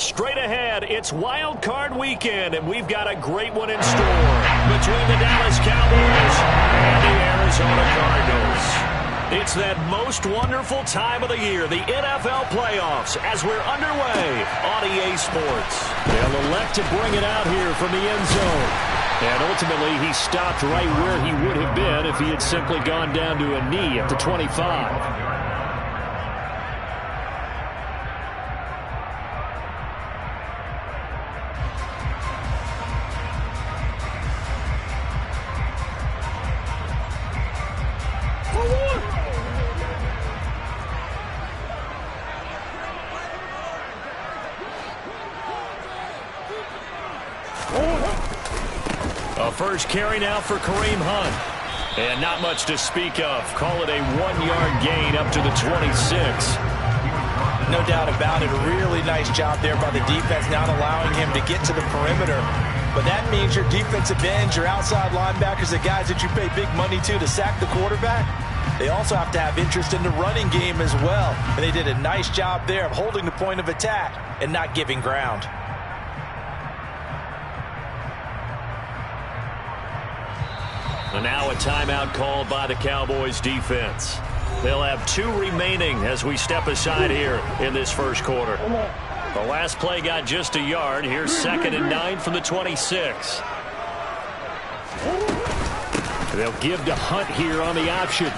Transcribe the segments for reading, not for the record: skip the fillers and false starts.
Straight ahead, it's Wild Card Weekend, and we've got a great one in store between the Dallas Cowboys and the Arizona Cardinals. It's that most wonderful time of the year, the NFL playoffs, as we're underway on EA Sports. They'll elect to bring it out here from the end zone. And ultimately, he stopped right where he would have been if he had simply gone down to a knee at the 25. First carry now for Kareem Hunt. And not much to speak of. Call it a 1-yard gain up to the 26. No doubt about it. A really nice job there by the defense, not allowing him to get to the perimeter. But that means your defensive ends, your outside linebackers, the guys that you pay big money to sack the quarterback, they also have to have interest in the running game as well. And they did a nice job there of holding the point of attack and not giving ground. And now a timeout called by the Cowboys defense. They'll have 2 remaining as we step aside here in this first quarter. The last play got just a yard. Here's 2nd and 9 from the 26. They'll give to Hunt here on the option.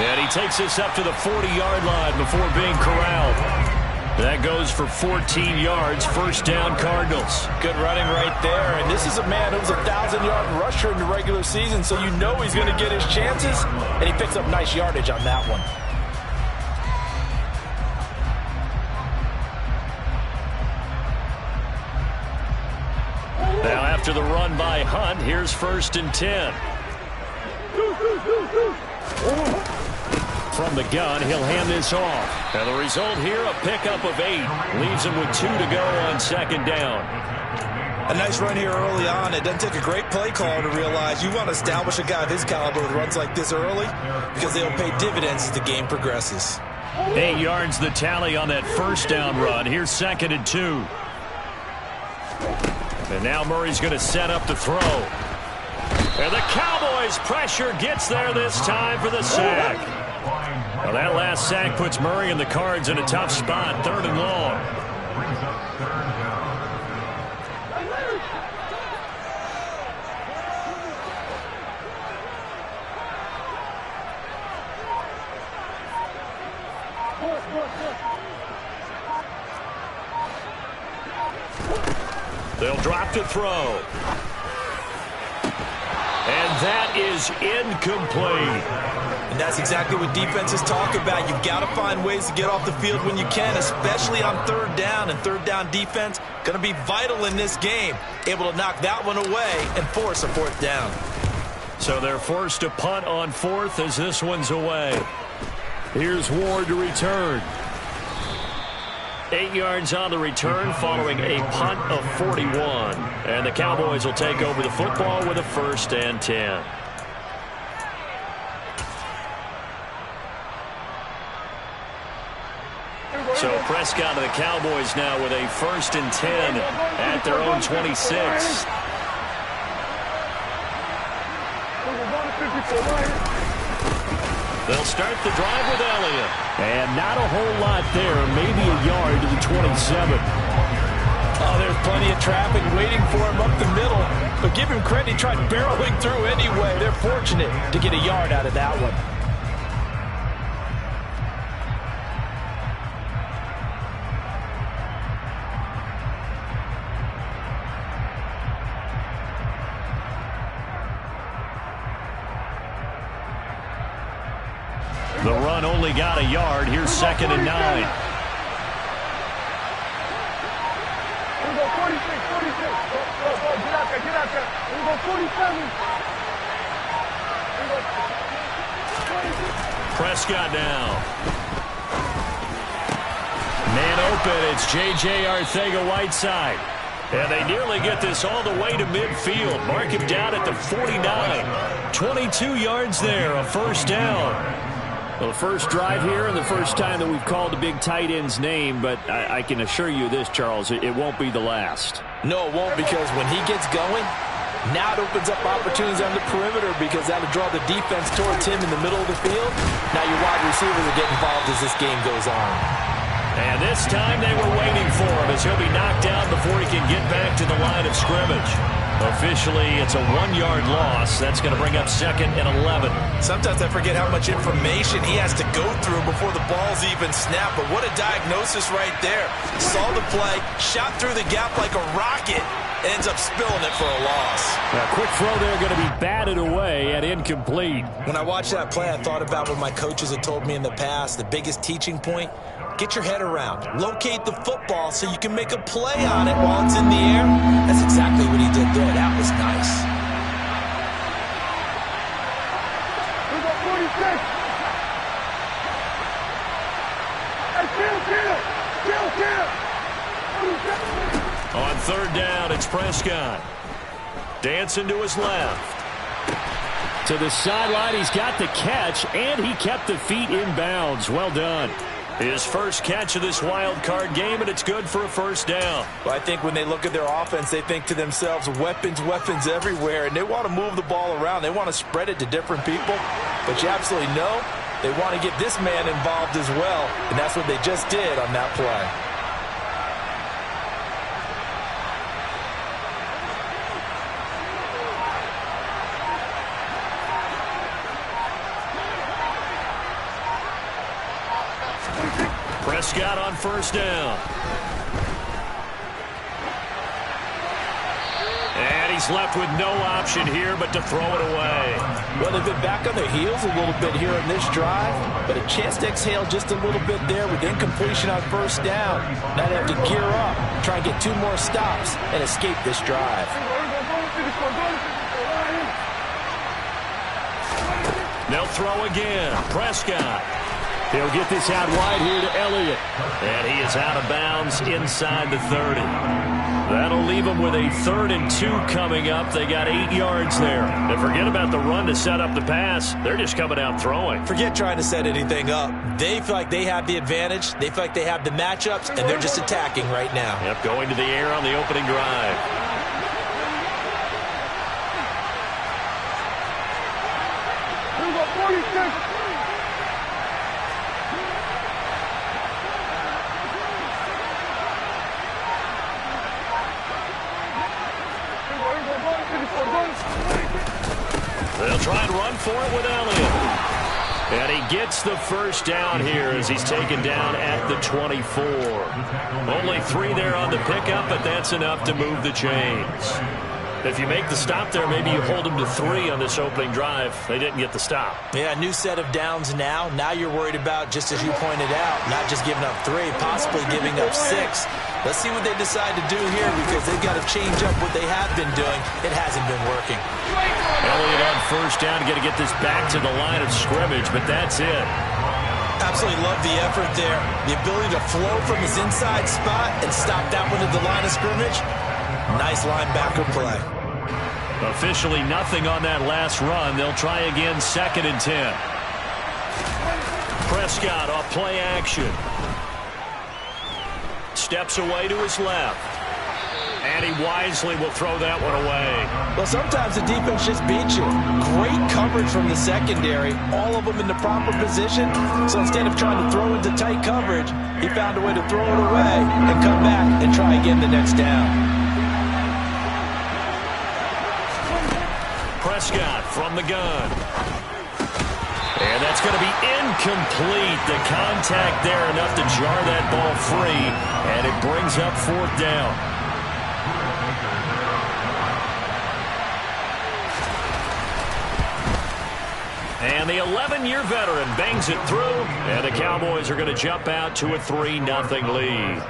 And he takes this up to the 40-yard line before being corralled. That goes for 14 yards, first down Cardinals. Good running right there. And this is a man who was a 1,000-yard rusher in the regular season, so you know he's going to get his chances. And he picks up nice yardage on that one. Now after the run by Hunt, here's 1st and 10. From the gun, he'll hand this off. And the result here, a pickup of 8. Leaves him with 2 to go on 2nd down. A nice run here early on. It doesn't take a great play caller to realize you want to establish a guy of his caliber with runs like this early because they'll pay dividends as the game progresses. 8 yards the tally on that first down run. Here's 2nd and 2. And now Murray's going to set up the throw. And the Cowboys pressure gets there this time for the sack. Well, that last sack puts Murray and the Cards in a tough spot, 3rd and long. They'll drop to throw. And that is incomplete. And that's exactly what defenses talk about. You've got to find ways to get off the field when you can, especially on 3rd down. And 3rd down defense going to be vital in this game. Able to knock that one away and force a 4th down. So they're forced to punt on 4th as this one's away. Here's Ward to return. 8 yards on the return following a punt of 41. And the Cowboys will take over the football with a 1st and 10. So Prescott and the Cowboys now with a 1st and 10 at their own 26. They'll start the drive with Elliott. And not a whole lot there, maybe a yard to the 27. Oh, there's plenty of traffic waiting for him up the middle. But give him credit, he tried barreling through anyway. They're fortunate to get a yard out of that one. The run only got a yard. Here's 2nd and 9. Prescott now. Man open. It's J.J. Arcega-Whiteside. And they nearly get this all the way to midfield. Mark him down at the 49. 22 yards there, a 1st down. Well, the first drive here and the first time that we've called a big tight end's name, but I can assure you this, Charles, it won't be the last. No, it won't, because when he gets going, now it opens up opportunities on the perimeter because that'll draw the defense towards him in the middle of the field. Now your wide receivers will get involved as this game goes on. And this time they were waiting for him as he'll be knocked down before he can get back to the line of scrimmage. Officially, it's a 1-yard loss. That's going to bring up 2nd and 11. Sometimes I forget how much information he has to go through before the ball's even snapped. But what a diagnosis right there. Saw the play, shot through the gap like a rocket, ends up spilling it for a loss. A quick throw there going to be batted away and incomplete. When I watched that play, I thought about what my coaches had told me in the past. The biggest teaching point, get your head around. Locate the football so you can make a play on it while it's in the air. That's exactly what he did there. That was nice. On 3rd down, it's Prescott. Dancing to his left. To the sideline, he's got the catch, and he kept the feet in bounds. Well done. His first catch of this wild card game, and it's good for a first down. Well, I think when they look at their offense, they think to themselves, weapons, weapons everywhere, and they want to move the ball around. They want to spread it to different people, but you absolutely know they want to get this man involved as well, and that's what they just did on that play. Prescott on 1st down. And he's left with no option here but to throw it away. Well, they've been back on their heels a little bit here in this drive, but a chance to exhale just a little bit there with incompletion on 1st down. Now they have to gear up, try and get 2 more stops, and escape this drive. They'll throw again. Prescott. He'll get this out wide here to Elliott. And he is out of bounds inside the 30. That'll leave them with a 3rd and 2 coming up. They got 8 yards there. And forget about the run to set up the pass. They're just coming out throwing. Forget trying to set anything up. They feel like they have the advantage. They feel like they have the matchups, and they're just attacking right now. Yep, going to the air on the opening drive. They'll try and run for it with Elliott. And he gets the first down here as he's taken down at the 24. Only 3 there on the pickup, but that's enough to move the chains. If you make the stop there, maybe you hold them to 3 on this opening drive. They didn't get the stop. Yeah, new set of downs now. Now you're worried about, just as you pointed out, not just giving up 3, possibly giving up 6. Let's see what they decide to do here because they've got to change up what they have been doing. It hasn't been working. Elliott on 1st down, got to get this back to the line of scrimmage, but that's it. Absolutely love the effort there. The ability to flow from his inside spot and stop that one at the line of scrimmage. Nice linebacker play. Officially nothing on that last run. They'll try again 2nd and 10. Prescott off play action. Steps away to his left. And he wisely will throw that one away. Well, sometimes the defense just beats you. Great coverage from the secondary. All of them in the proper position. So instead of trying to throw into tight coverage, he found a way to throw it away and come back and try again the next down. Prescott from the gun. And that's going to be incomplete. The contact there enough to jar that ball free. And it brings up 4th down. And the 11-year veteran bangs it through. And the Cowboys are going to jump out to a 3-0 lead.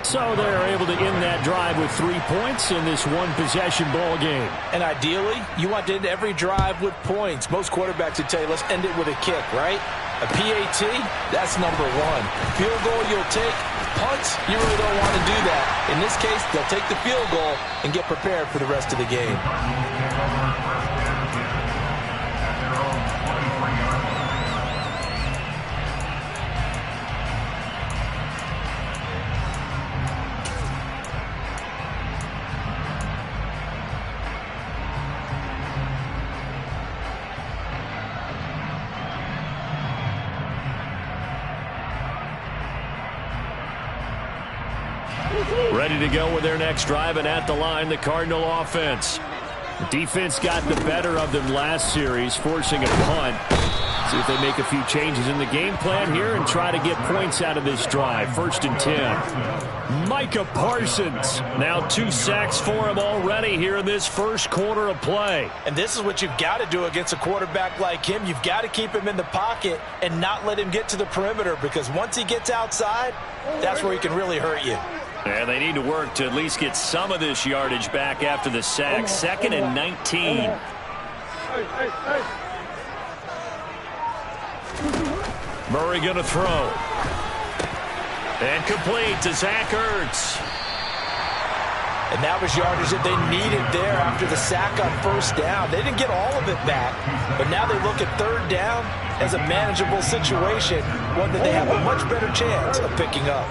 So they're able to end that drive with 3 points in this one-possession ball game. And ideally, you want to end every drive with points. Most quarterbacks would tell you, let's end it with a kick, right? A PAT, that's number 1. Field goal you'll take. Punts, you really don't want to do that. In this case, they'll take the field goal and get prepared for the rest of the game. Ready to go with their next drive, and at the line, the Cardinal offense. Defense got the better of them last series, forcing a punt. See if they make a few changes in the game plan here and try to get points out of this drive. 1st and 10. Micah Parsons. Now 2 sacks for him already here in this first quarter of play. And this is what you've got to do against a quarterback like him. You've got to keep him in the pocket and not let him get to the perimeter, because once he gets outside, that's where he can really hurt you. And they need to work to at least get some of this yardage back after the sack. 2nd and 19. Murray going to throw. And complete to Zach Ertz. And that was yardage that they needed there after the sack on 1st down. They didn't get all of it back, but now they look at 3rd down as a manageable situation, one that they have a much better chance of picking up.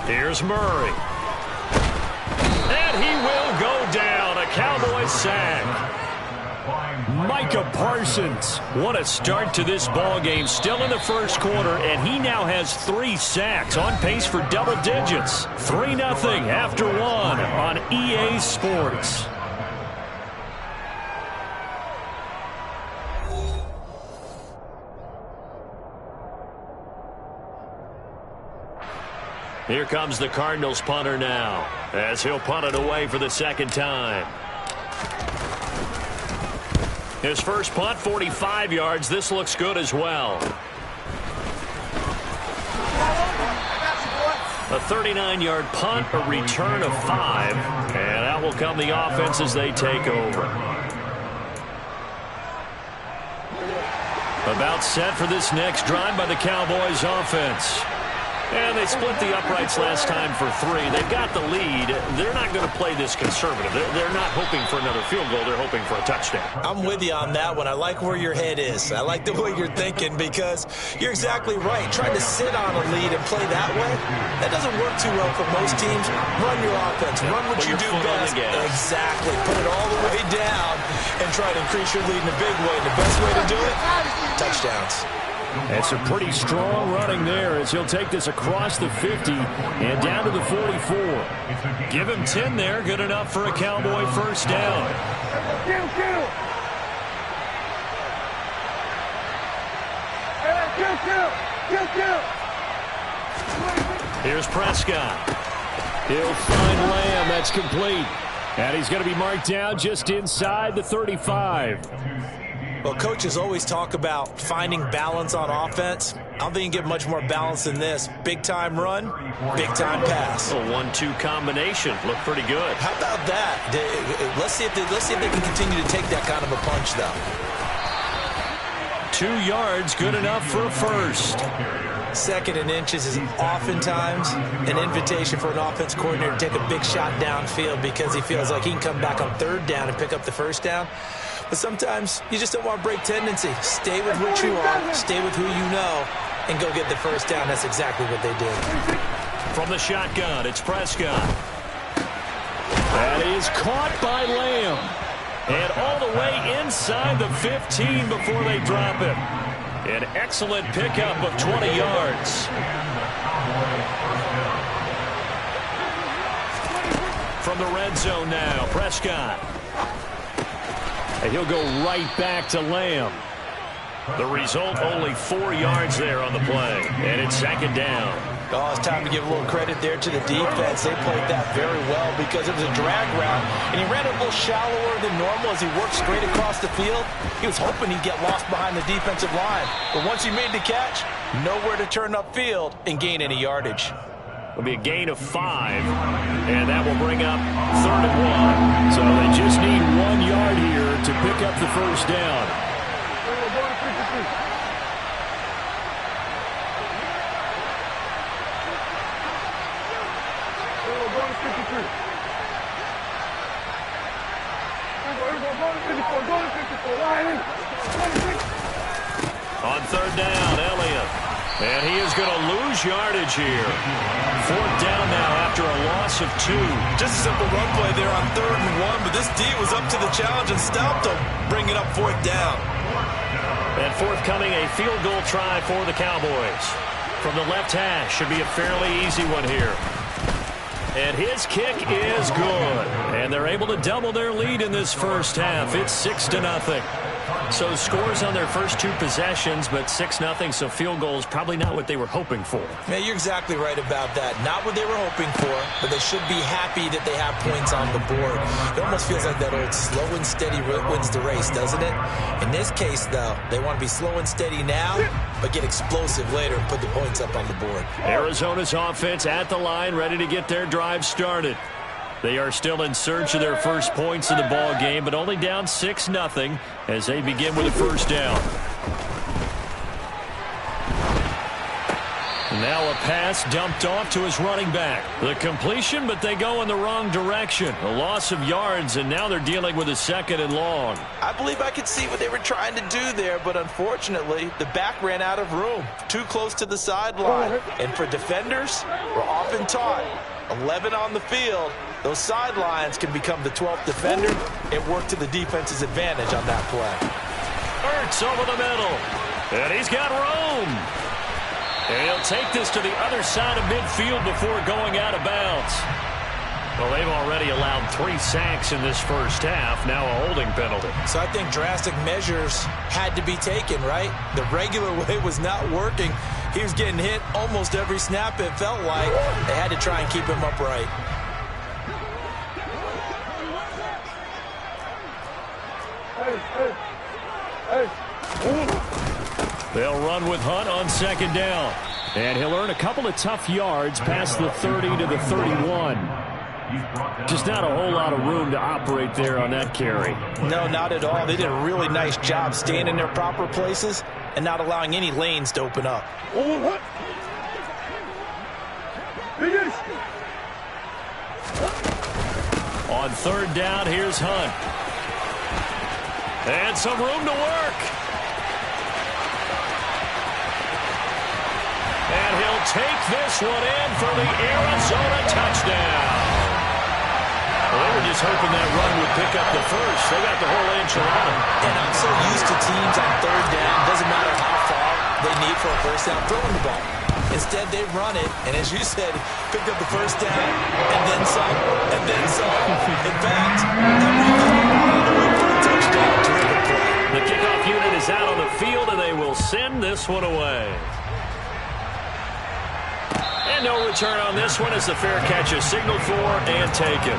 Here's Murray. And he will go down. A Cowboys sack. Micah Parsons. What a start to this ball game. Still in the first quarter, and he now has 3 sacks, on pace for double digits. 3-0 after 1 on EA Sports. Here comes the Cardinals punter now, as he'll punt it away for the 2nd time. His first punt, 45 yards. This looks good as well. A 39-yard punt, a return of 5, and out will come the offense as they take over. About set for this next drive by the Cowboys offense. And they split the uprights last time for 3. They've got the lead. They're not going to play this conservative. They're not hoping for another field goal. They're hoping for a touchdown. I'm with you on that one. I like where your head is. I like the way you're thinking, because you're exactly right. Trying to sit on a lead and play that way, that doesn't work too well for most teams. Run your offense. Run what you do best. Exactly. Put it all the way down and try to increase your lead in a big way. The best way to do it, touchdowns. That's a pretty strong running there, as he'll take this across the 50 and down to the 44. Give him 10 there. Good enough for a Cowboy 1st down. Here's Prescott. He'll find Lamb. That's complete. And he's going to be marked down just inside the 35. Well, coaches always talk about finding balance on offense. I don't think you can get much more balance than this. Big-time run, big-time pass. A 1-2 combination. Looked pretty good. How about that? Let's see if they can continue to take that kind of a punch, though. 2 yards, good enough for a 1st. 2nd and inches is oftentimes an invitation for an offense coordinator to take a big shot downfield, because he feels like he can come back on 3rd down and pick up the 1st down. But sometimes you just don't want to break tendency. Stay with what you are, stay with who you know, and go get the 1st down. That's exactly what they did. From the shotgun, it's Prescott. That is caught by Lamb. And all the way inside the 15 before they drop him. An excellent pickup of 20 yards. From the red zone now, Prescott. And he'll go right back to Lamb. The result, only 4 yards there on the play. And it's 2nd down. Oh, it's time to give a little credit there to the defense. They played that very well, because it was a drag route, and he ran it a little shallower than normal as he worked straight across the field. He was hoping he'd get lost behind the defensive line. But once he made the catch, nowhere to turn upfield and gain any yardage. It'll be a gain of 5, and that will bring up 3rd and 1. So they just need 1 yard here to pick up the 1st down. On 3rd down, Elliott. And he is going to lose yardage here. Fourth down now after a loss of 2. Just a simple run play there on 3rd and 1, but this D was up to the challenge and stopped him, bringing up 4th down. And forthcoming, a field goal try for the Cowboys. From the left hash, should be a fairly easy one here. And his kick is good. And they're able to double their lead in this first half. It's 6-0. So scores on their first 2 possessions, but 6-0, so field goals probably not what they were hoping for. Man, you're exactly right about that. Not what they were hoping for, but they should be happy that they have points on the board. It almost feels like that old slow and steady wins the race, doesn't it? In this case, though, they want to be slow and steady now, but get explosive later and put the points up on the board. Arizona's offense at the line, ready to get their drive started. They are still in search of their first points in the ball game, but only down 6-0 as they begin with a first down. Now a pass dumped off to his running back. The completion, but they go in the wrong direction. A loss of yards, and now they're dealing with a 2nd and long. I believe I could see what they were trying to do there, but unfortunately, the back ran out of room. Too close to the sideline. And for defenders, we're often taught 11 on the field. Those sidelines can become the 12th defender. It worked to the defense's advantage on that play. Ertz over the middle. And he's got room. And he'll take this to the other side of midfield before going out of bounds. Well, they've already allowed 3 sacks in this first half. Now a holding penalty. So I think drastic measures had to be taken, right? The regular way was not working. He was getting hit almost every snap, it felt like. They had to try and keep him upright. They'll run with Hunt on 2nd down. And he'll earn a couple of tough yards past the 30 to the 31. Just not a whole lot of room to operate there on that carry. No, not at all. They did a really nice job staying in their proper places and not allowing any lanes to open up. On 3rd down, here's Hunt. And some room to work. And he'll take this one in for the Arizona touchdown. Well, they were just hoping that run would pick up the first. They got the whole enchilada. And I'm so used to teams on 3rd down, doesn't matter how far they need for a first down, throwing the ball. Instead, they run it, and as you said, picked up the first down, and then some, and then some. In fact, everything all the way for a touchdown. Terrific play. The kickoff unit is out on the field, and they will send this one away. And no return on this one as the fair catch is signaled for and taken.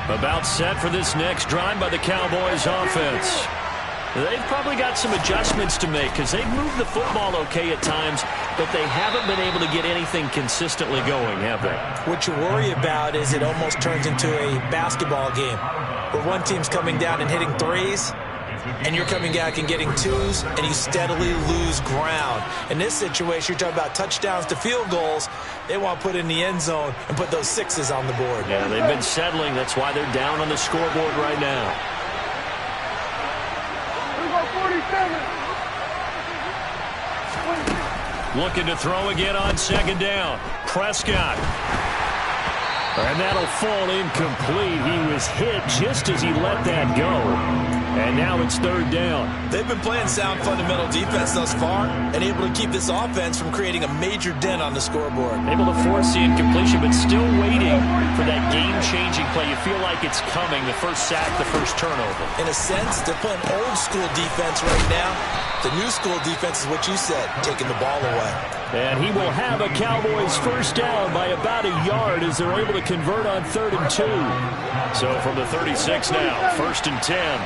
About set for this next drive by the Cowboys offense. They've probably got some adjustments to make because they've moved the football okay at times, but they haven't been able to get anything consistently going, have they? What you worry about is it almost turns into a basketball game where one team's coming down and hitting threes, and you're coming back and getting twos, and you steadily lose ground. In this situation, you're talking about touchdowns to field goals. They want to put in the end zone and put those 6s on the board. Yeah, they've been settling. That's why they're down on the scoreboard right now. Looking to throw again on 2nd down. Prescott. And that'll fall incomplete. He was hit just as he let that go. And now it's 3rd down. They've been playing sound fundamental defense thus far and able to keep this offense from creating a major dent on the scoreboard. Able to force the incompletion, but still waiting for that game-changing play. You feel like it's coming, the first sack, the first turnover. In a sense, they're playing old-school defense right now. The new-school defense is what you said, taking the ball away. And he will have a Cowboys first down by about a yard as they're able to convert on 3rd and 2. So from the 36 now, 1st and 10.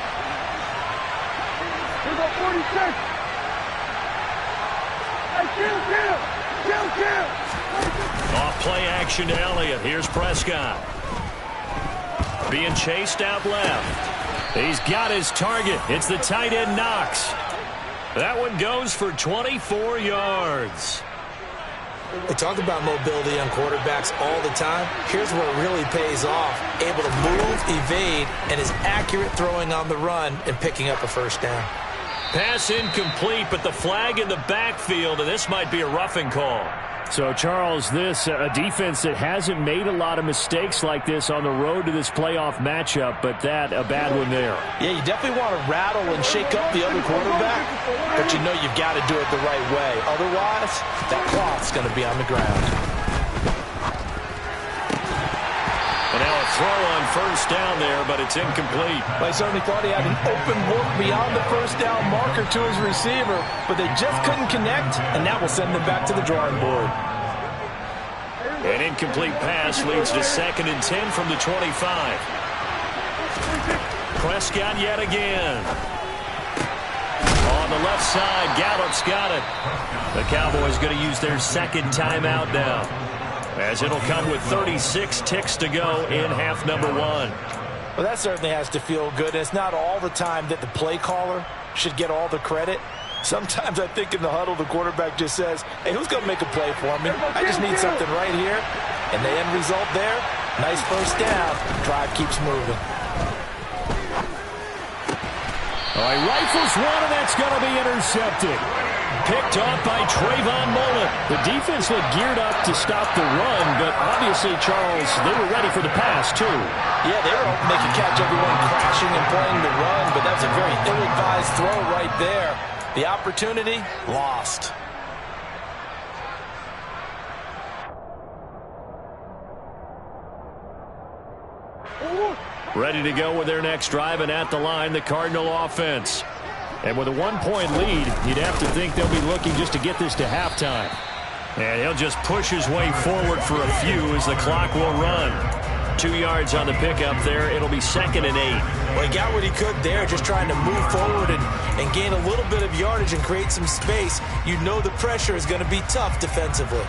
Off play action to Elliott. Here's Prescott. Being chased out left. He's got his target. It's the tight end Knox. That one goes for 24 yards. We talk about mobility on quarterbacks all the time. Here's where it really pays off. Able to move, evade, and is accurate throwing on the run and picking up a first down. Pass incomplete, but the flag in the backfield, and this might be a roughing call. So, Charles, this a defense that hasn't made a lot of mistakes like this on the road to this playoff matchup, but that a bad one there. Yeah, you definitely want to rattle and shake up the other quarterback, but you know you've got to do it the right way. Otherwise, that cloth's going to be on the ground. And now a throw on first down there, but it's incomplete. I certainly thought he had an open look beyond the first down marker to his receiver, but they just couldn't connect, and that will send them back to the drawing board. An incomplete pass leads to 2nd and 10 from the 25. Prescott yet again. On the left side, Gallup's got it. The Cowboys going to use their 2nd timeout now, as it'll come with 36 ticks to go in half number 1. Well, that certainly has to feel good. It's not all the time that the play caller should get all the credit. Sometimes I think in the huddle, the quarterback just says, hey, who's going to make a play for me? I just need something right here. And the end result there, nice first down. Drive keeps moving. All right, rifles one, and that's going to be intercepted. Picked off by Trayvon Mullen. The defense looked geared up to stop the run, but obviously, Charles, they were ready for the pass, too. Yeah, they were hoping they could catch everyone crashing and playing the run, but that's a very ill-advised throw right there. The opportunity, lost. Ready to go with their next drive, and at the line, the Cardinal offense. And with a 1-point lead, you'd have to think they'll be looking just to get this to halftime. And he'll just push his way forward for a few as the clock will run. 2 yards on the pickup there. It'll be 2nd and 8. Well, he got what he could there, just trying to move forward and gain a little bit of yardage and create some space. You know the pressure is going to be tough defensively.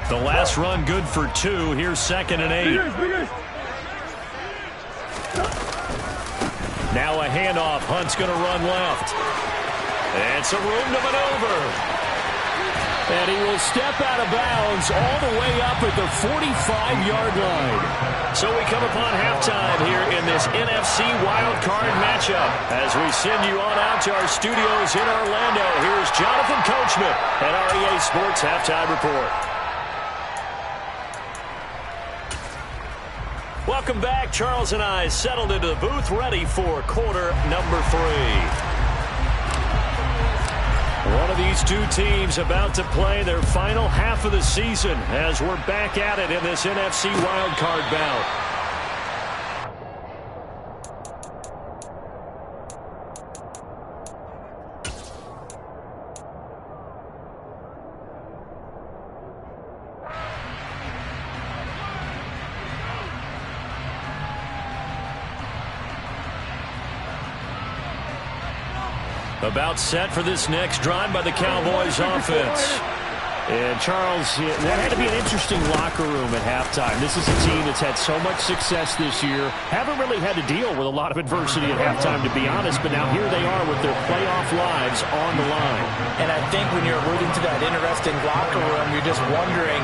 The last run good for 2. Here's 2nd and 8. Now a handoff. Hunt's going to run left. And some room to maneuver. And he will step out of bounds all the way up at the 45-yard line. So we come upon halftime here in this NFC wildcard matchup. As we send you on out to our studios in Orlando, here's Jonathan Coachman at REA Sports Halftime Report. Welcome back. Charles and I settled into the booth, ready for quarter number 3. One of these two teams about to play their final half of the season as we're back at it in this NFC wildcard bout. About set for this next drive by the Cowboys offense. And, Charles, that had to be an interesting locker room at halftime. This is a team that's had so much success this year. Haven't really had to deal with a lot of adversity at halftime, to be honest, but now here they are with their playoff lives on the line. And I think when you're alluding to that interesting locker room, you're just wondering,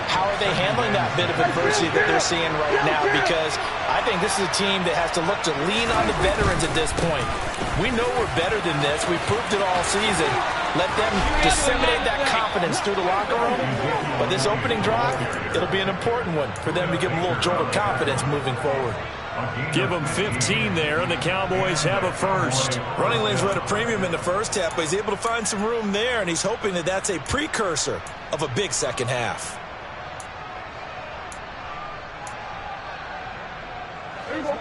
how are they handling that bit of adversity that they're seeing right now? Because I think this is a team that has to look to lean on the veterans at this point. We know we're better than this. We proved it all season. Let them disseminate that confidence through the locker room. But this opening drive, it'll be an important one for them to give them a little jolt of confidence moving forward. Give them 15 there, and the Cowboys have a first. Running lanes were at a premium in the first half, but he's able to find some room there, and he's hoping that that's a precursor of a big second half. There you go.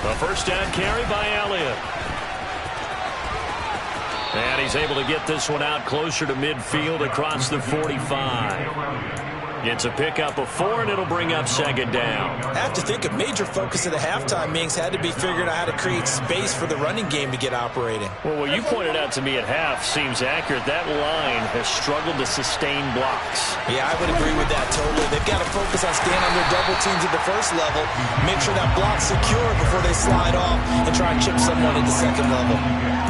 A first down carry by Elliott. And he's able to get this one out closer to midfield across the 45. It's a pickup of 4, and it'll bring up second down. I have to think a major focus of the halftime meetings had to be figuring out how to create space for the running game to get operating. Well, what you pointed out to me at half seems accurate. That line has struggled to sustain blocks. Yeah, I would agree with that totally. They've got to focus on staying under double teams at the first level, make sure that block's secure before they slide off and try and chip someone at the second level.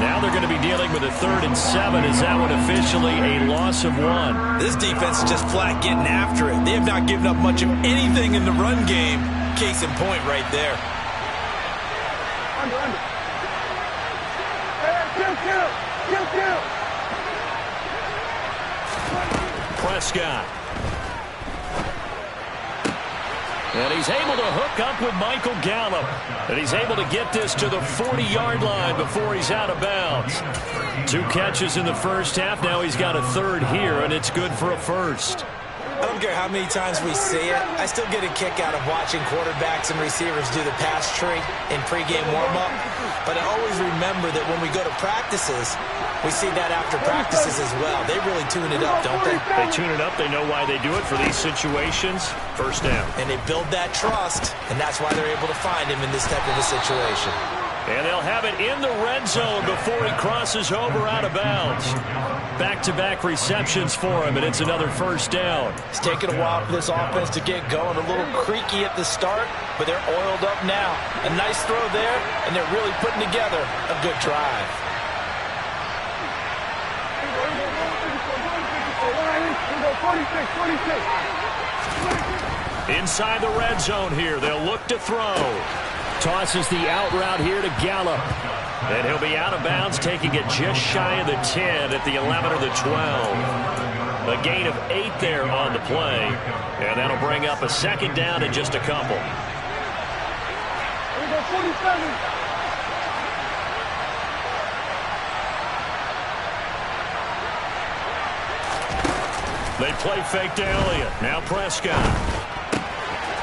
Now they're going to be dealing with a 3rd and 7. Is that one officially a loss of 1? This defense is just flat getting after it. They have not given up much of anything in the run game. Case in point right there. Prescott. And he's able to hook up with Michael Gallup. And he's able to get this to the 40-yard line before he's out of bounds. 2 catches in the first half. Now he's got a 3rd here, and it's good for a 1st. I don't care how many times we see it. I still get a kick out of watching quarterbacks and receivers do the pass tree in pregame warm-up. But I always remember that when we go to practices, we see that after practices as well. They really tune it up, don't they? They tune it up. They know why they do it for these situations. First down. And they build that trust, and that's why they're able to find him in this type of a situation. And they'll have it in the red zone before he crosses over out of bounds. Back-to-back receptions for him, and it's another first down. It's taken a while for this offense to get going. A little creaky at the start, but they're oiled up now. A nice throw there, and they're really putting together a good drive. Inside the red zone here, they'll look to throw. Tosses the out route here to Gallup. And he'll be out of bounds, taking it just shy of the 10 at the 11 or the 12. A gain of 8 there on the play. And that'll bring up a second down and just a couple. They play fake to Elliott. Now Prescott.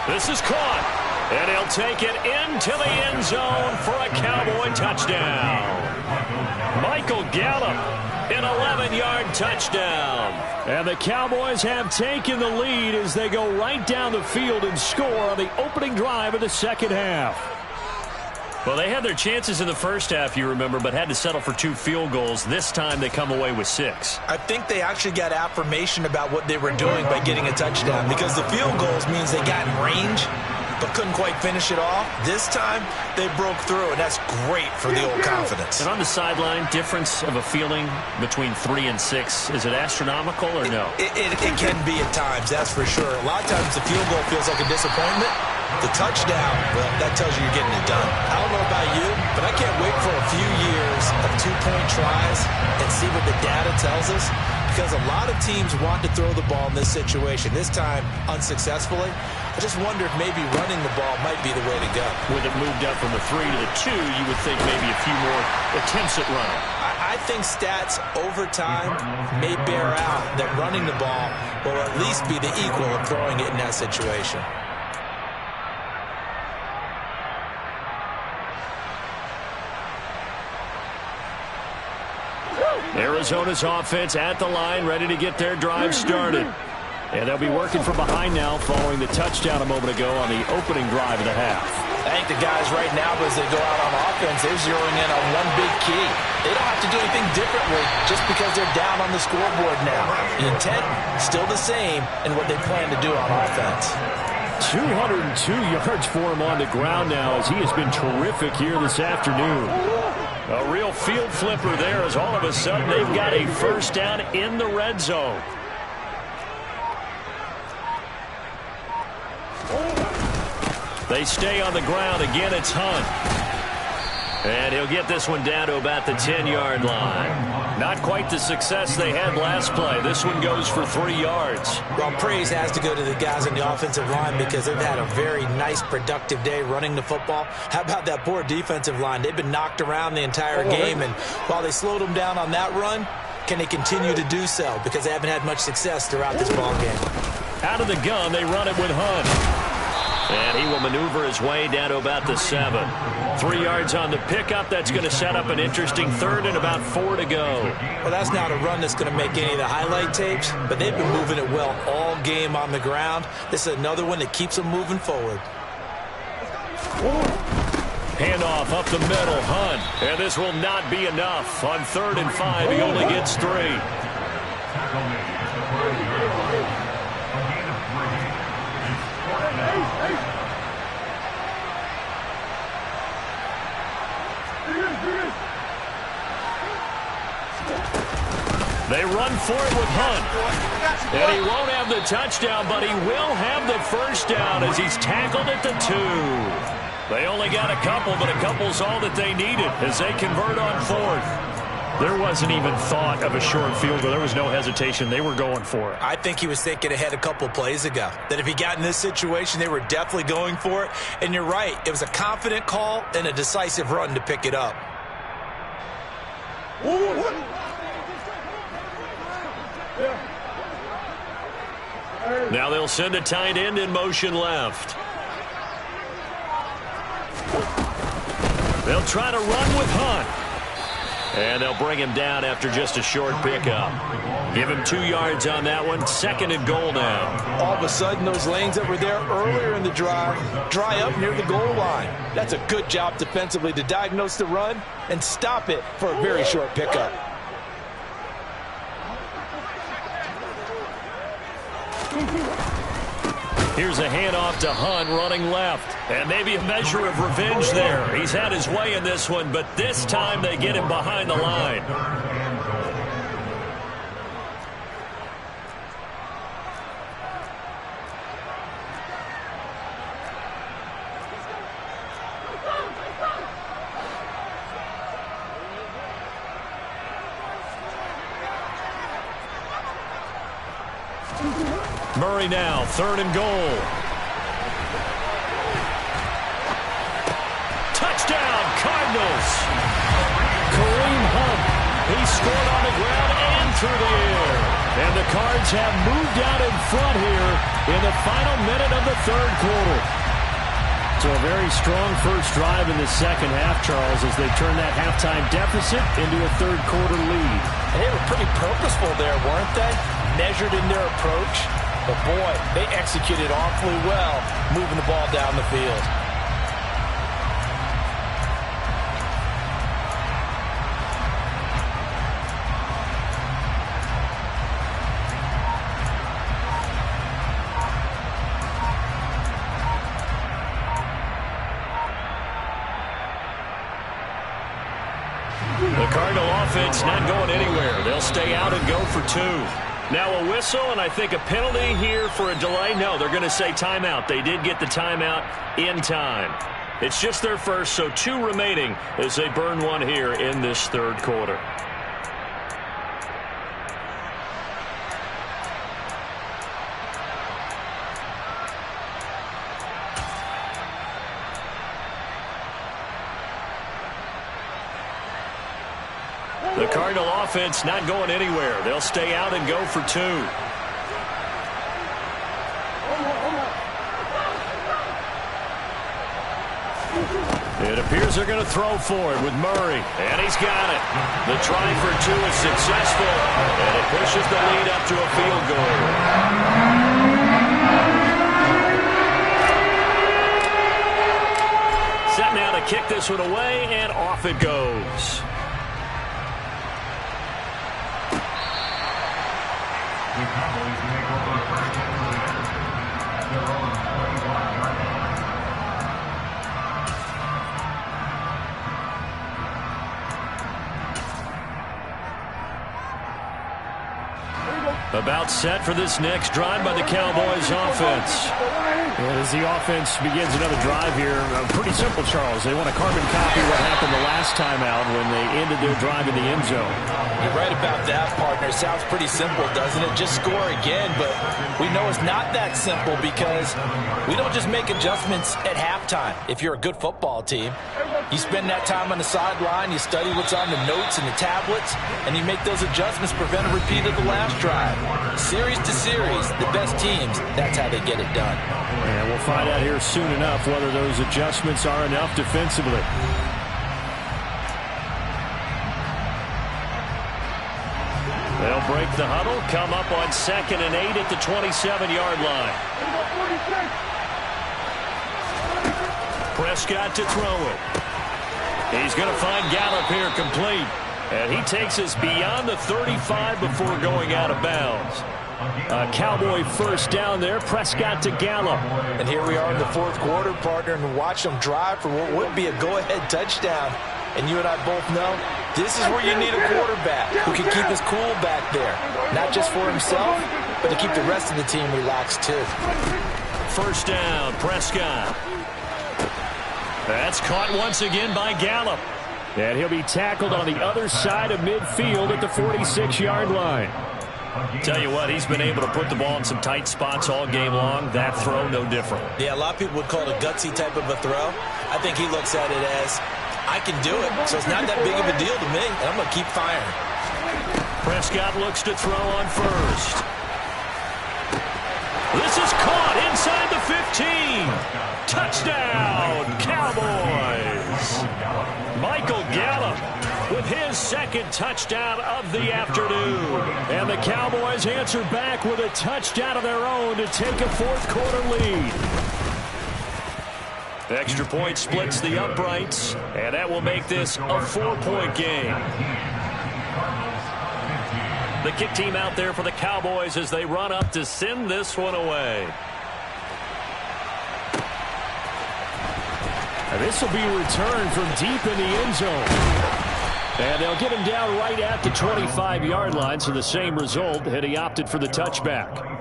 This is caught. And he'll take it into the end zone for a Cowboy touchdown. Michael Gallup, an 11-yard touchdown. And the Cowboys have taken the lead as they go right down the field and score on the opening drive of the second half. Well, they had their chances in the first half, you remember, but had to settle for 2 field goals. This time they come away with 6. I think they actually got affirmation about what they were doing by getting a touchdown, because the field goals means they got in range but couldn't quite finish it off. This time, they broke through, and that's great for the old confidence. And on the sideline, difference of a feeling between 3 and 6, is it astronomical or no? It can be at times, that's for sure. A lot of times the field goal feels like a disappointment. The touchdown, well, that tells you you're getting it done. I don't know about you, but I can't wait for a few years of 2-point tries and see what the data tells us, because a lot of teams want to throw the ball in this situation. This time, unsuccessfully. I just wonder if maybe running the ball might be the way to go. With it moved up from the 3 to the 2, you would think maybe a few more attempts at running. I think stats over time may bear out that running the ball will at least be the equal of throwing it in that situation. Arizona's offense at the line, ready to get their drive started. And they'll be working from behind now following the touchdown a moment ago on the opening drive of the half. I think the guys right now, as they go out on offense, they're zeroing in on one big key. They don't have to do anything differently just because they're down on the scoreboard now. The intent, still the same in what they plan to do on offense. 202 yards for him on the ground now as he has been terrific here this afternoon. A real field flipper there as all of a sudden they've got a first down in the red zone. They stay on the ground. Again, it's Hunt. And he'll get this one down to about the 10-yard line. Not quite the success they had last play. This one goes for 3 yards. Well, praise has to go to the guys on the offensive line because they've had a very nice, productive day running the football. How about that poor defensive line? They've been knocked around the entire game, and while they slowed them down on that run, can they continue to do so? Because they haven't had much success throughout this ball game. Out of the gun, they run it with Hunt. And he will maneuver his way down to about the 7. 3 yards on the pickup. That's going to set up an interesting third and about 4 to go. Well, that's not a run that's going to make any of the highlight tapes, but they've been moving it well all game on the ground. This is another one that keeps them moving forward. Handoff up the middle, Hunt. And this will not be enough. On 3rd and 5, he only gets 3. They run for it with Hunt. And he won't have the touchdown, but he will have the first down as he's tackled at the 2. They only got a couple, but a couple's all that they needed as they convert on 4th. There wasn't even thought of a short field goal. There was no hesitation. They were going for it. I think he was thinking ahead a couple plays ago, that if he got in this situation, they were definitely going for it. And you're right. It was a confident call and a decisive run to pick it up. Now they'll send a tight end in motion left. They'll try to run with Hunt. And they'll bring him down after just a short pickup. Give him 2 yards on that one. 2nd and goal now. All of a sudden, those lanes that were there earlier in the drive dry up near the goal line. That's a good job defensively to diagnose the run and stop it for a very short pickup. Here's a handoff to Hunt running left. And maybe a measure of revenge there. He's had his way in this one, but this time they get him behind the line. Murray now, 3rd and goal. Touchdown, Cardinals. Kareem Hunt. He scored on the ground and through the air. And the Cards have moved out in front here in the final minute of the 3rd quarter. So a very strong first drive in the second half, Charles, as they turn that halftime deficit into a 3rd quarter lead. And they were pretty purposeful there, weren't they? Measured in their approach. But, boy, they executed awfully well moving the ball down the field. The Cardinal offense not going anywhere. They'll stay out and go for 2. Now a whistle, and I think a penalty here for a delay. No, they're going to say timeout. They did get the timeout in time. It's just their first, so 2 remaining as they burn one here in this 3rd quarter. The Cardinal offense not going anywhere. They'll stay out and go for 2. It appears they're going to throw for it with Murray. And he's got it. The try for 2 is successful. And it pushes the lead up to a field goal. Set now to kick this one away, and off it goes. About set for this next drive by the Cowboys offense. And as the offense begins another drive here, pretty simple, Charles. They want to carbon copy what happened the last time out when they ended their drive in the end zone. You're right about that, partner. Sounds pretty simple, doesn't it? Just score again, but we know it's not that simple because we don't just make adjustments at halftime if you're a good football team. You spend that time on the sideline, you study what's on the notes and the tablets, and you make those adjustments to prevent a repeat of the last drive. Series to series, the best teams, that's how they get it done. And we'll find out here soon enough whether those adjustments are enough defensively. They'll break the huddle, come up on 2nd and 8 at the 27-yard line. Prescott to throw it. He's going to find Gallup here complete. And he takes us beyond the 35 before going out of bounds. A Cowboy first down there. Prescott to Gallup. And here we are in the 4th quarter, partner, and watch them drive for what would be a go-ahead touchdown. And you and I both know this is where you need a quarterback who can keep his cool back there. Not just for himself, but to keep the rest of the team relaxed too. First down, Prescott. That's caught once again by Gallup. And he'll be tackled on the other side of midfield at the 46-yard line. Tell you what, he's been able to put the ball in some tight spots all game long. That throw, no different. Yeah, a lot of people would call it a gutsy type of a throw. I think he looks at it as, I can do it, so it's not that big of a deal to me, and I'm going to keep firing. Prescott looks to throw on first. This is caught inside the 15. Touchdown, Cowboys. Michael Gallup with his 2nd touchdown of the afternoon. And the Cowboys answer back with a touchdown of their own to take a 4th quarter lead. Extra point splits the uprights, and that will make this a 4-point game. The kick team out there for the Cowboys as they run up to send this one away. And this will be returned from deep in the end zone. And they'll get him down right at the 25-yard line, so the same result had he opted for the touchback.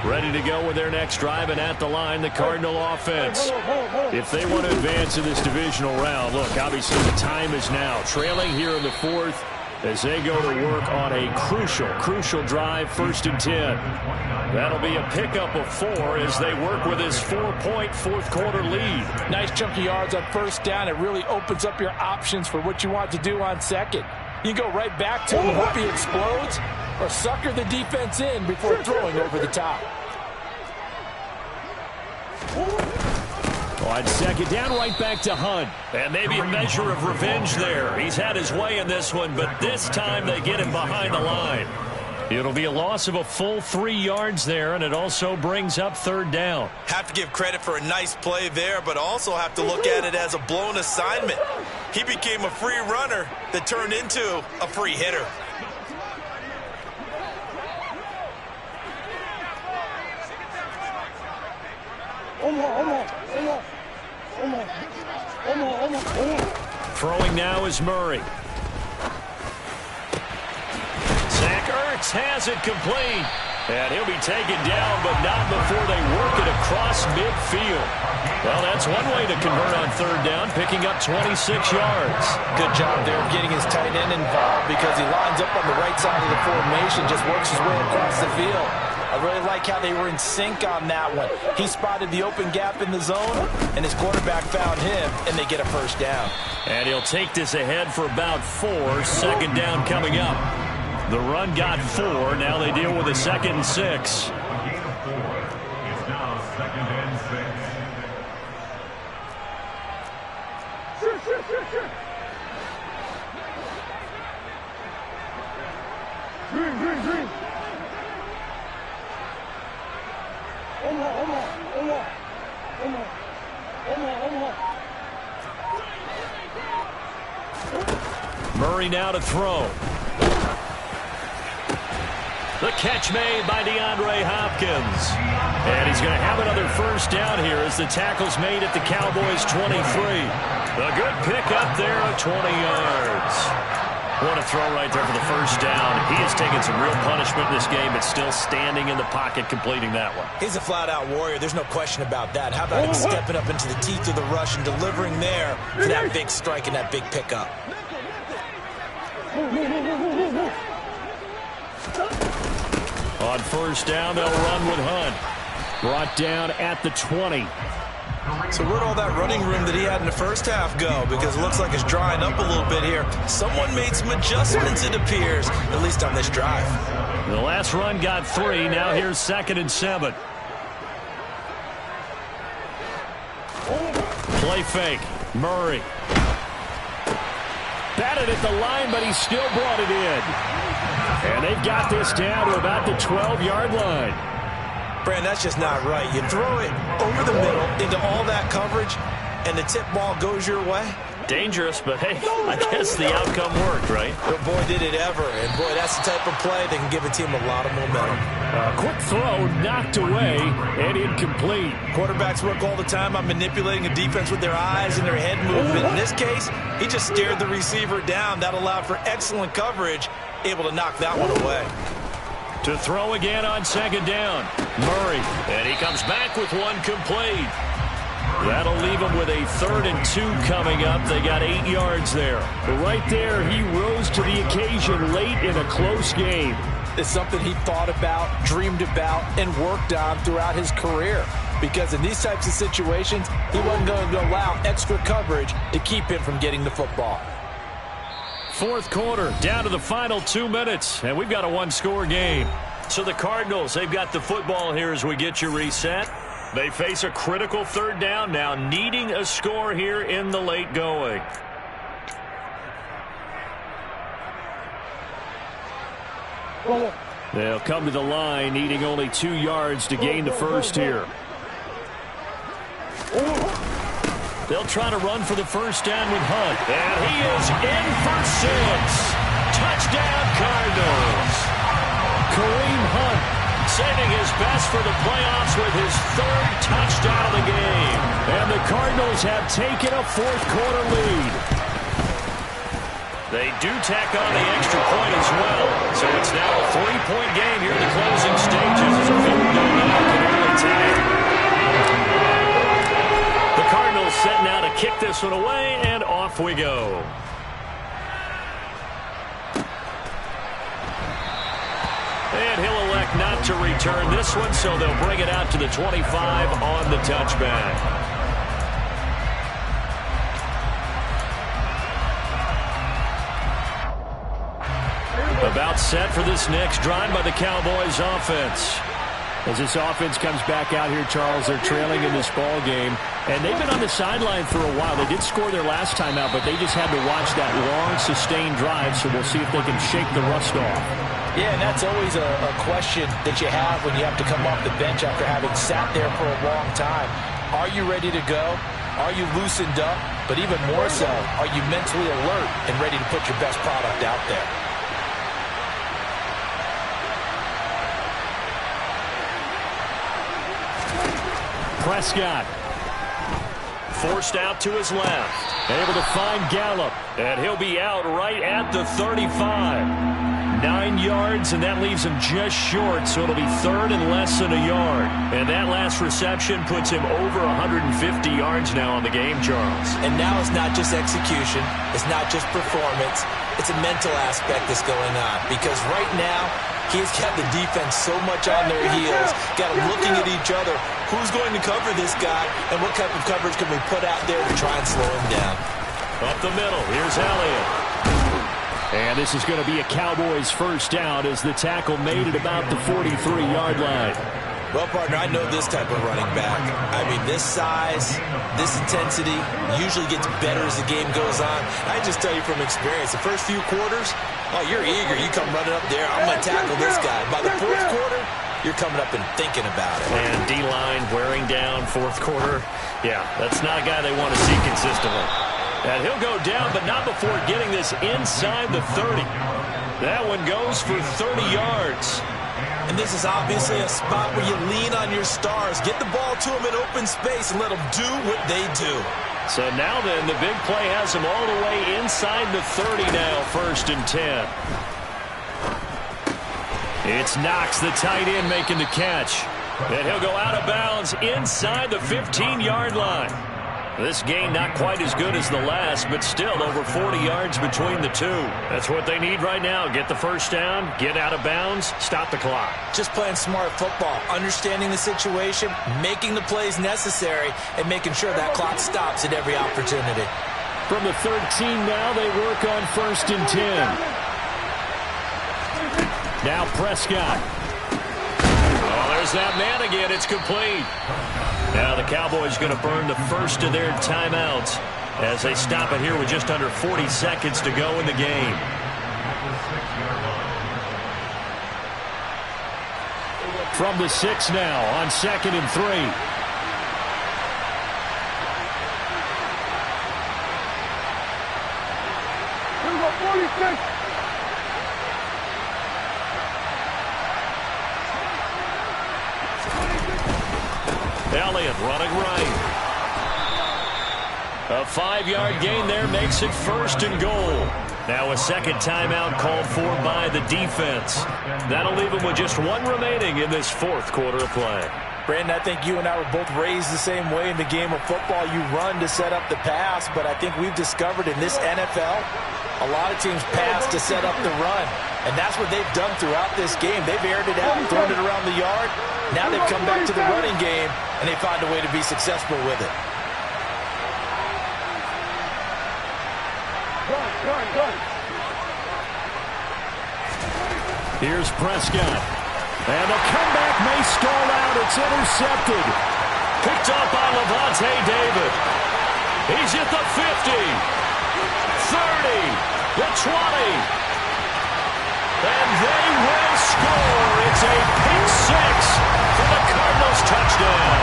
Ready to go with their next drive, and at the line, the Cardinal offense. If they want to advance in this divisional round, look, obviously the time is now. Trailing here in the 4th as they go to work on a crucial drive, 1st and 10. That'll be a pickup of 4 as they work with this 4-point 4th quarter lead. Nice chunk of yards on 1st down. It really opens up your options for what you want to do on 2nd. You go right back to him and hope he explodes, or sucker the defense in before throwing over the top. On 2nd down, right back to Hunt. And maybe a measure of revenge there. He's had his way in this one, but this time they get him behind the line. It'll be a loss of a full 3 yards there, and it also brings up 3rd down. Have to give credit for a nice play there, but also have to look at it as a blown assignment. He became a free runner that turned into a free hitter. Throwing now is Murray. Zach Ertz has it complete. And he'll be taken down, but not before they work it across midfield. Well, that's one way to convert on 3rd down, picking up 26 yards. Good job there of getting his tight end involved because he lines up on the right side of the formation, just works his way across the field. I really like how they were in sync on that one. He spotted the open gap in the zone, and his quarterback found him, and they get a 1st down. And he'll take this ahead for about 4. 2nd down coming up. The run got 4. Now they deal with a 2nd and 6. Murray now to throw. The catch made by DeAndre Hopkins. And he's going to have another 1st down here as the tackle's made at the Cowboys' 23. A good pick up there at 20 yards. What a throw right there for the 1st down. He has taken some real punishment in this game, but still standing in the pocket completing that one. He's a flat-out warrior. There's no question about that. How about him stepping up into the teeth of the rush and delivering there for that big strike and that big pickup? On first down, they'll run with Hunt. Brought down at the 20. So where'd all that running room that he had in the first half go? Because it looks like it's drying up a little bit here. Someone made some adjustments, it appears, at least on this drive. The last run got 3. Now here's 2nd and 7. Play fake. Murray. Batted at the line, but he still brought it in. And they've got this down to about the 12-yard line. Brand, that's just not right. You throw it over the middle into all that coverage, and the tip ball goes your way. Dangerous, but hey, I guess the outcome worked, right? But boy, did it ever. And boy, that's the type of play that can give a team a lot of momentum. Quick throw, knocked away, and incomplete. Quarterbacks work all the time on manipulating a defense with their eyes and their head movement. In this case, he just stared the receiver down. That allowed for excellent coverage, able to knock that one away. To throw again on 2nd down. Murray, and he comes back with one complete. That'll leave him with a 3rd and 2 coming up. They got 8 yards there. But right there, he rose to the occasion late in a close game. It's something he thought about, dreamed about, and worked on throughout his career. Because in these types of situations, he wasn't going to allow extra coverage to keep him from getting the football. 4th quarter, down to the final 2 minutes, and we've got a one-score game. So the Cardinals, they've got the football here as we get you reset. They face a critical 3rd down now, needing a score here in the late going. They'll come to the line, needing only 2 yards to gain the first here. They'll try to run for the first down with Hunt. And he is in for 6. Touchdown, Cardinals. Kareem Hunt saving his best for the playoffs with his 3rd touchdown of the game. And the Cardinals have taken a 4th quarter lead. They do tack on the extra point as well. So it's now a 3-point game here in the closing stages as a field goal now can only tie it. The Cardinals set now to kick this one away, and off we go. And he'll elect not to return this one, so they'll bring it out to the 25 on the touchback. About set for this next drive by the Cowboys offense. As this offense comes back out here, Charles, they're trailing in this ball game. And they've been on the sideline for a while. They did score their last time out, but they just had to watch that long, sustained drive, so we'll see if they can shake the rust off. Yeah, and that's always a question that you have when you have to come off the bench after having sat there for a long time. Are you ready to go? Are you loosened up? But even more so, are you mentally alert and ready to put your best product out there? Prescott. Forced out to his left. Able to find Gallup. And he'll be out right at the 35. 9 yards, and that leaves him just short, so it'll be 3rd and less than a yard. And that last reception puts him over 150 yards now on the game, Charles. And now it's not just execution. It's not just performance. It's a mental aspect that's going on. Because right now, he's got the defense so much on their heels, got them looking at each other. Who's going to cover this guy, and what type of coverage can we put out there to try and slow him down? Up the middle, here's Elliott. And this is going to be a Cowboys first down as the tackle made at about the 43-yard line. Well, partner, I know this type of running back. I mean, this size, this intensity usually gets better as the game goes on. I just tell you from experience, the first few quarters, oh, you're eager. You come running up there, I'm going to tackle this guy. By the 4th quarter, you're coming up and thinking about it. And D-line wearing down 4th quarter. Yeah, that's not a guy they want to see consistently. And he'll go down, but not before getting this inside the 30. That one goes for 30 yards. And this is obviously a spot where you lean on your stars. Get the ball to them in open space and let them do what they do. So now then, the big play has him all the way inside the 30 now, 1st and 10. It's Knox, the tight end, making the catch. And he'll go out of bounds inside the 15-yard line. This game not quite as good as the last, but still over 40 yards between the two. That's what they need right now. Get the first down, get out of bounds, stop the clock. Just playing smart football, understanding the situation, making the plays necessary, and making sure that clock stops at every opportunity. From the 13 now, they work on 1st and 10. Now Prescott. Oh, there's that man again. It's complete. Now the Cowboys going to burn the first of their timeouts as they stop it here with just under 40 seconds to go in the game. From the 6 now on 2nd and 3. Elliott running right. A 5-yard gain there makes it 1st and goal. Now a second timeout called for by the defense. That'll leave them with just one remaining in this 4th quarter of play. Brandon, I think you and I were both raised the same way in the game of football. You run to set up the pass, but I think we've discovered in this NFL, a lot of teams pass to set up the run. And that's what they've done throughout this game. They've aired it out and thrown it around the yard. Now they've come back to the running game, and they find a way to be successful with it. Here's Prescott. And the comeback may stall out. It's intercepted. Picked up by Levante David. He's at the 50, 30, the 20. And they will score. It's a pick 6 for the Cardinals touchdown.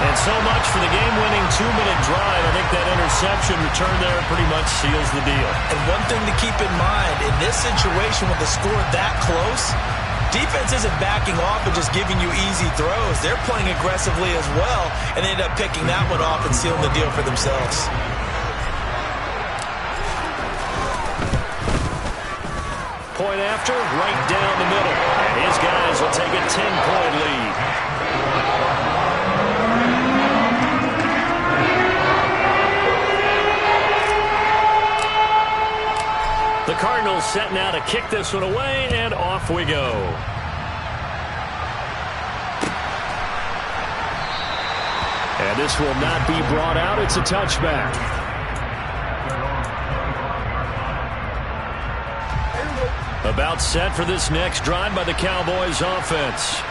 And so much for the game-winning 2-minute drive. I think that interception return there pretty much seals the deal. And one thing to keep in mind, in this situation with the score that close, defense isn't backing off and just giving you easy throws. They're playing aggressively as well, and they end up picking that one off and sealing the deal for themselves. Point after, right down the middle. And his guys will take a 10-point lead. The Cardinals set now to kick this one away, and off we go. And this will not be brought out. It's a touchback. About set for this next drive by the Cowboys offense.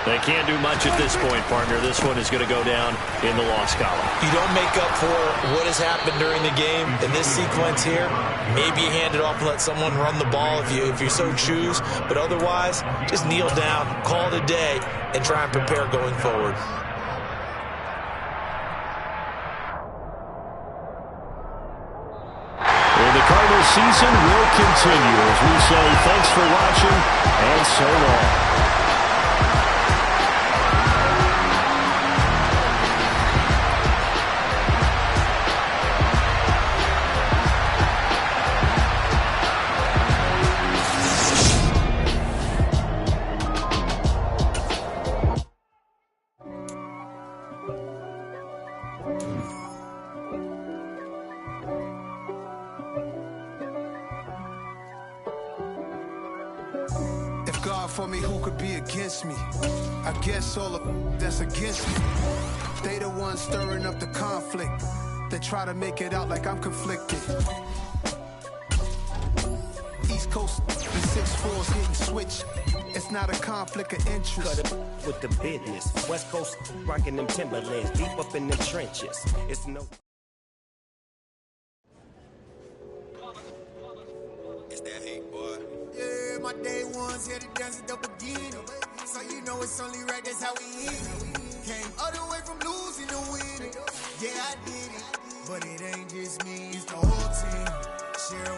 They can't do much at this point, partner. This one is going to go down in the loss column. You don't make up for what has happened during the game in this sequence here. Maybe you hand it off and let someone run the ball if you so choose. But otherwise, just kneel down, call it a day, and try and prepare going forward. Well, the Cardinals season will continue as we say thanks for watching and so long. For me, who could be against me? I guess all of that's against me. They the ones stirring up the conflict. They try to make it out like I'm conflicted. East Coast, the 6'4's hitting switch. It's not a conflict of interest. Cut it with the business. West Coast rocking them Timberlands, deep up in them trenches. It's no. It's that hate, boy. Yeah, my day ones here to dance at the beginning. So you know it's only right, that's how we eat. Came all the way from losing to winning. Yeah, I did it. But it ain't just me, it's the whole team. Share